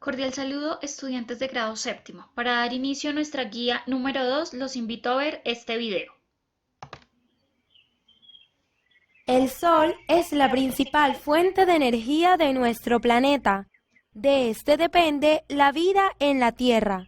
Cordial saludo, estudiantes de grado séptimo. Para dar inicio a nuestra guía número 2, los invito a ver este video. El Sol es la principal fuente de energía de nuestro planeta. De este depende la vida en la Tierra.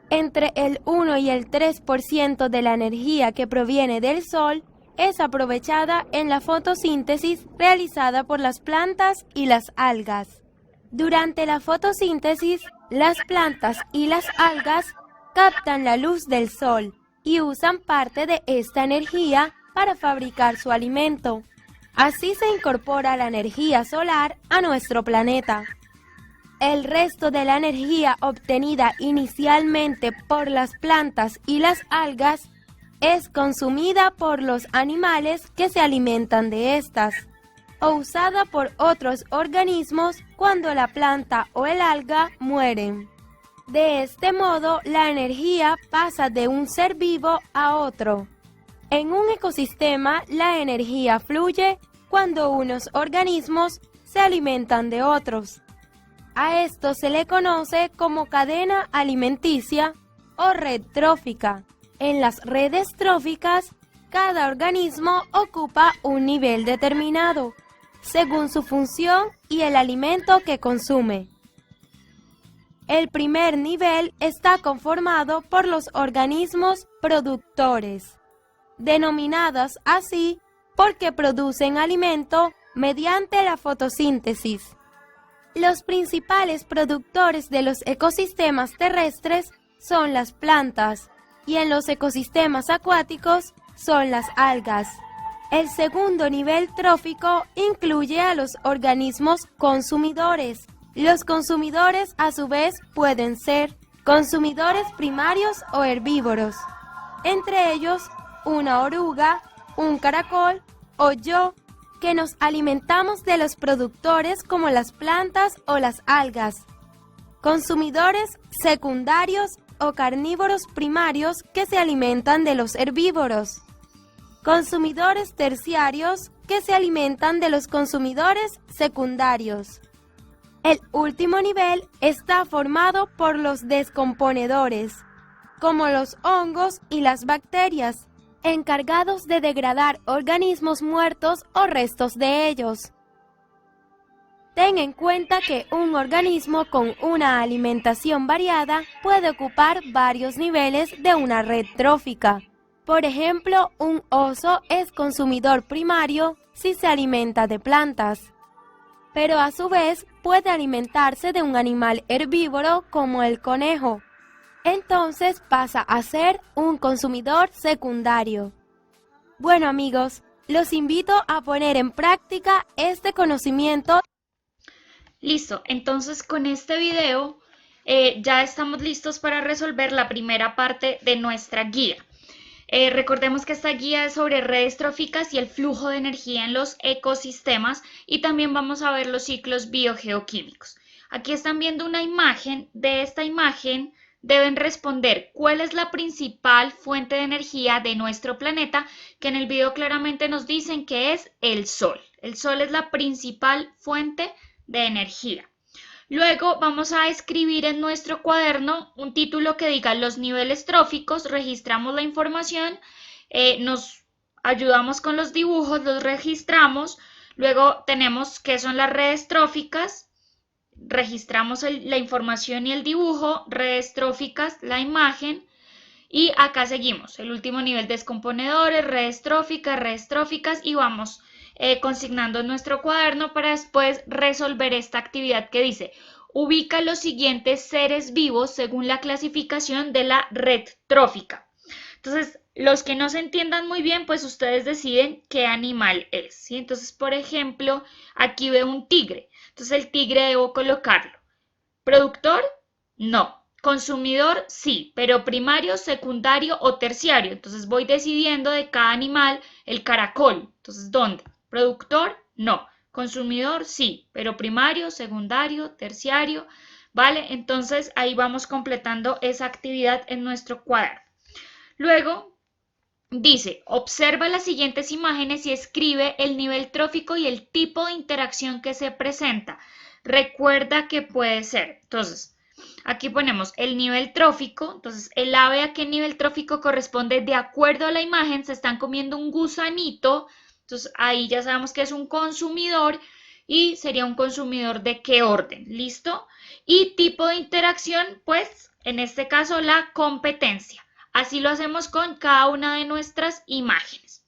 Entre el 1 y el 3% de la energía que proviene del Sol es aprovechada en la fotosíntesis realizada por las plantas y las algas. Durante la fotosíntesis, las plantas y las algas captan la luz del Sol y usan parte de esta energía para fabricar su alimento. Así se incorpora la energía solar a nuestro planeta. El resto de la energía obtenida inicialmente por las plantas y las algas es consumida por los animales que se alimentan de estas, o usada por otros organismos cuando la planta o el alga mueren. De este modo, la energía pasa de un ser vivo a otro. En un ecosistema, la energía fluye cuando unos organismos se alimentan de otros. A esto se le conoce como cadena alimenticia o red trófica. En las redes tróficas, cada organismo ocupa un nivel determinado, según su función y el alimento que consume. El primer nivel está conformado por los organismos productores, denominados así porque producen alimento mediante la fotosíntesis. Los principales productores de los ecosistemas terrestres son las plantas y en los ecosistemas acuáticos son las algas. El segundo nivel trófico incluye a los organismos consumidores. Los consumidores a su vez pueden ser consumidores primarios o herbívoros, entre ellos una oruga, un caracol o yo, que nos alimentamos de los productores como las plantas o las algas. Consumidores secundarios o carnívoros primarios que se alimentan de los herbívoros. Consumidores terciarios que se alimentan de los consumidores secundarios. El último nivel está formado por los descomponedores, como los hongos y las bacterias, encargados de degradar organismos muertos o restos de ellos. Ten en cuenta que un organismo con una alimentación variada puede ocupar varios niveles de una red trófica. Por ejemplo, un oso es consumidor primario si se alimenta de plantas, pero a su vez puede alimentarse de un animal herbívoro como el conejo. Entonces pasa a ser un consumidor secundario. Bueno amigos, los invito a poner en práctica este conocimiento. Listo, entonces con este video ya estamos listos para resolver la primera parte de nuestra guía. Recordemos que esta guía es sobre redes tróficas y el flujo de energía en los ecosistemas y también vamos a ver los ciclos biogeoquímicos. Aquí están viendo una imagen. De esta imagen deben responder cuál es la principal fuente de energía de nuestro planeta, que en el video claramente nos dicen que es el Sol. El Sol es la principal fuente de energía. Luego vamos a escribir en nuestro cuaderno un título que diga los niveles tróficos, registramos la información, nos ayudamos con los dibujos, los registramos, luego tenemos qué son las redes tróficas, registramos la información y el dibujo, redes tróficas, la imagen, y acá seguimos, el último nivel, descomponedores, redes tróficas y vamos consignando en nuestro cuaderno para después resolver esta actividad que dice: ubica los siguientes seres vivos según la clasificación de la red trófica. Entonces, los que no se entiendan muy bien, pues ustedes deciden qué animal es, ¿sí? Entonces, por ejemplo, aquí veo un tigre. Entonces, el tigre debo colocarlo. ¿Productor? No. Consumidor, sí, pero primario, secundario o terciario. Entonces voy decidiendo de cada animal. El caracol. Entonces, ¿dónde? Productor, no. Consumidor, sí, pero primario, secundario, terciario, ¿vale? Entonces ahí vamos completando esa actividad en nuestro cuaderno. Luego Dice, observa las siguientes imágenes y escribe el nivel trófico y el tipo de interacción que se presenta. Recuerda que puede ser. Entonces, aquí ponemos el nivel trófico. Entonces, el ave a qué nivel trófico corresponde de acuerdo a la imagen. Se están comiendo un gusanito. Entonces, ahí ya sabemos que es un consumidor y sería un consumidor de qué orden. ¿Listo? Y tipo de interacción, pues, en este caso, la competencia. Así lo hacemos con cada una de nuestras imágenes.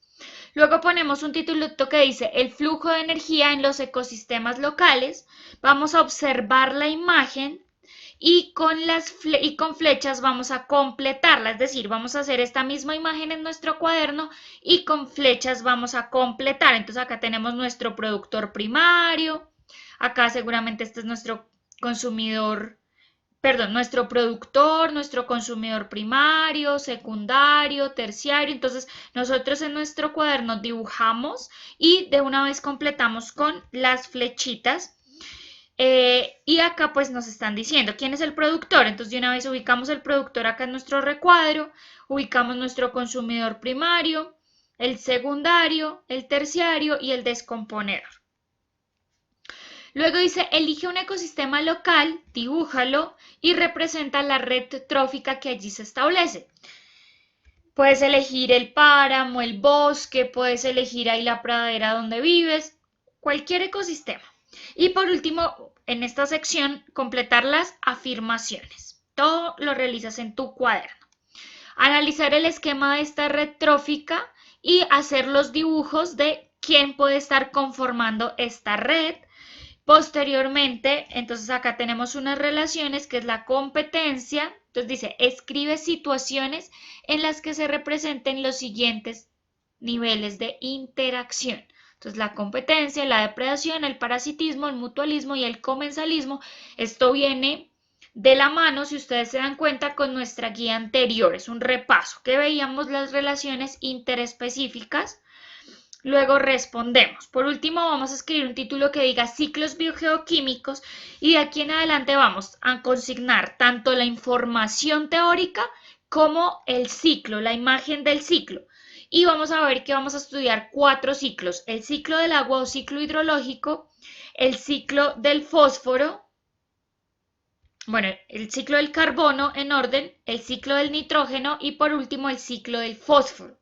Luego ponemos un título que dice el flujo de energía en los ecosistemas locales. Vamos a observar la imagen y con flechas vamos a completarla. Es decir, vamos a hacer esta misma imagen en nuestro cuaderno y con flechas vamos a completar. Entonces acá tenemos nuestro productor primario. Acá seguramente este es nuestro consumidor, perdón, nuestro productor, nuestro consumidor primario, secundario, terciario. Entonces, nosotros en nuestro cuaderno dibujamos y de una vez completamos con las flechitas. Y acá pues nos están diciendo quién es el productor. Entonces, de una vez ubicamos el productor acá en nuestro recuadro, ubicamos nuestro consumidor primario, el secundario, el terciario y el descomponedor. Luego dice, elige un ecosistema local, dibújalo y representa la red trófica que allí se establece. Puedes elegir el páramo, el bosque, puedes elegir ahí la pradera donde vives, cualquier ecosistema. Y por último, en esta sección, completar las afirmaciones. Todo lo realizas en tu cuaderno. Analizar el esquema de esta red trófica y hacer los dibujos de quién puede estar conformando esta red. Posteriormente, entonces acá tenemos unas relaciones que es la competencia. Entonces dice, escribe situaciones en las que se representen los siguientes niveles de interacción. Entonces la competencia, la depredación, el parasitismo, el mutualismo y el comensalismo. Esto viene de la mano, si ustedes se dan cuenta, con nuestra guía anterior. Es un repaso que veíamos las relaciones interespecíficas. Luego respondemos. Por último, vamos a escribir un título que diga ciclos biogeoquímicos y de aquí en adelante vamos a consignar tanto la información teórica como el ciclo, la imagen del ciclo. Y vamos a ver que vamos a estudiar 4 ciclos. El ciclo del agua o ciclo hidrológico, el ciclo del fósforo, bueno, el ciclo del carbono en orden, el ciclo del nitrógeno y por último el ciclo del fósforo.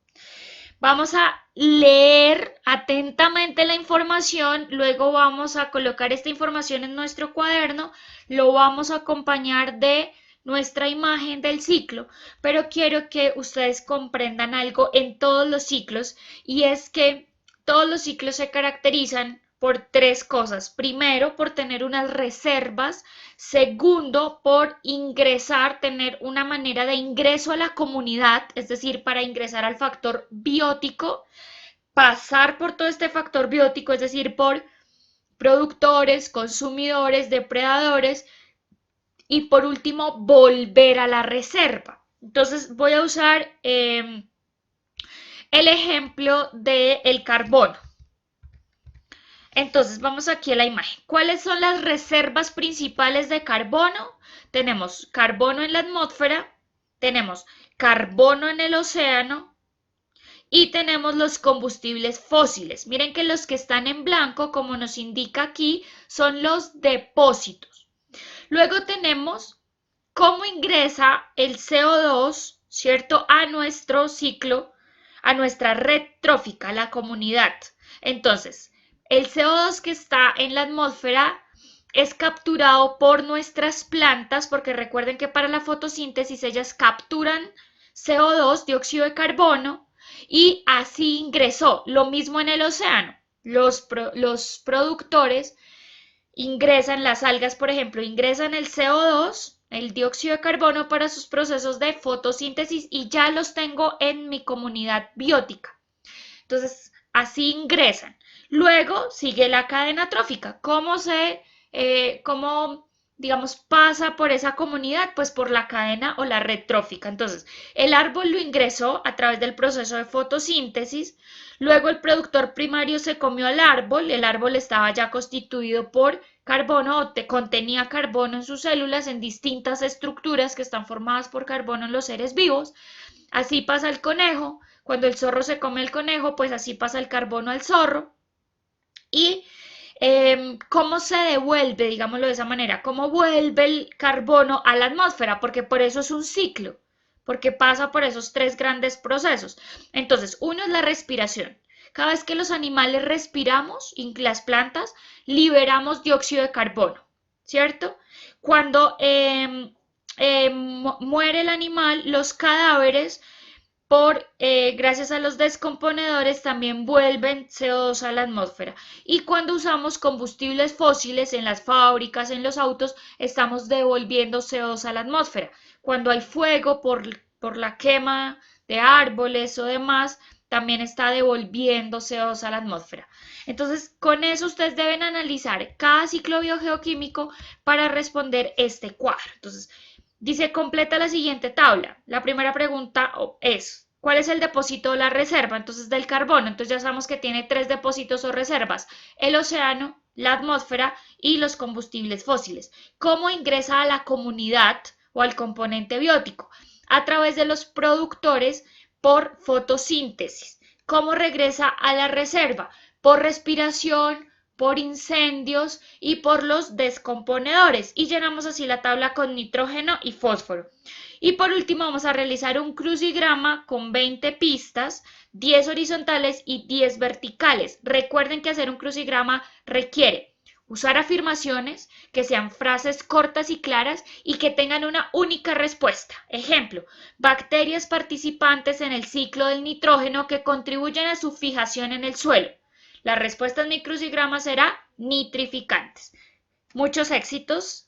Vamos a leer atentamente la información, luego vamos a colocar esta información en nuestro cuaderno, lo vamos a acompañar de nuestra imagen del ciclo, pero quiero que ustedes comprendan algo en todos los ciclos y es que todos los ciclos se caracterizan por 3 cosas. Primero, por tener unas reservas. Segundo, por ingresar, tener una manera de ingreso a la comunidad, es decir, para ingresar al factor biótico, pasar por todo este factor biótico, es decir, por productores, consumidores, depredadores y por último, volver a la reserva. Entonces voy a usar el ejemplo del carbono. Entonces vamos aquí a la imagen. ¿Cuáles son las reservas principales de carbono? Tenemos carbono en la atmósfera, tenemos carbono en el océano y tenemos los combustibles fósiles. Miren que los que están en blanco, como nos indica aquí, son los depósitos. Luego tenemos cómo ingresa el CO2, ¿cierto?, a nuestro ciclo, a nuestra red trófica, la comunidad. Entonces, el CO2 que está en la atmósfera es capturado por nuestras plantas, porque recuerden que para la fotosíntesis ellas capturan CO2, dióxido de carbono, y así ingresó. Lo mismo en el océano. Los productores ingresan, las algas, por ejemplo, ingresan el CO2, el dióxido de carbono para sus procesos de fotosíntesis y ya los tengo en mi comunidad biótica. Entonces, así ingresan. Luego sigue la cadena trófica. ¿Cómo digamos, pasa por esa comunidad? Pues por la cadena o la red trófica. Entonces, el árbol lo ingresó a través del proceso de fotosíntesis. Luego el productor primario se comió al árbol. El árbol estaba ya constituido por carbono o contenía carbono en sus células en distintas estructuras que están formadas por carbono en los seres vivos. Así pasa el conejo. Cuando el zorro se come el conejo, pues así pasa el carbono al zorro. Y cómo se devuelve, digámoslo de esa manera, cómo vuelve el carbono a la atmósfera, porque por eso es un ciclo, porque pasa por esos tres grandes procesos. Entonces, uno es la respiración. Cada vez que los animales respiramos, y las plantas, liberamos dióxido de carbono, ¿cierto? Cuando muere el animal, los cadáveres gracias a los descomponedores también vuelven CO2 a la atmósfera. Y cuando usamos combustibles fósiles en las fábricas, en los autos, estamos devolviendo CO2 a la atmósfera. Cuando hay fuego por la quema de árboles o demás, también está devolviendo CO2 a la atmósfera. Entonces, con eso ustedes deben analizar cada ciclo biogeoquímico para responder este cuadro. Entonces, dice, completa la siguiente tabla. La primera pregunta es, ¿cuál es el depósito o la reserva? Entonces, del carbono. Entonces, ya sabemos que tiene tres depósitos o reservas. El océano, la atmósfera y los combustibles fósiles. ¿Cómo ingresa a la comunidad o al componente biótico? A través de los productores por fotosíntesis. ¿Cómo regresa a la reserva? Por respiración, por incendios y por los descomponedores, y llenamos así la tabla con nitrógeno y fósforo. Y por último vamos a realizar un crucigrama con 20 pistas, 10 horizontales y 10 verticales. Recuerden que hacer un crucigrama requiere usar afirmaciones, que sean frases cortas y claras y que tengan una única respuesta. Ejemplo, bacterias participantes en el ciclo del nitrógeno que contribuyen a su fijación en el suelo. La respuesta en mi crucigrama será nitrificantes. Muchos éxitos.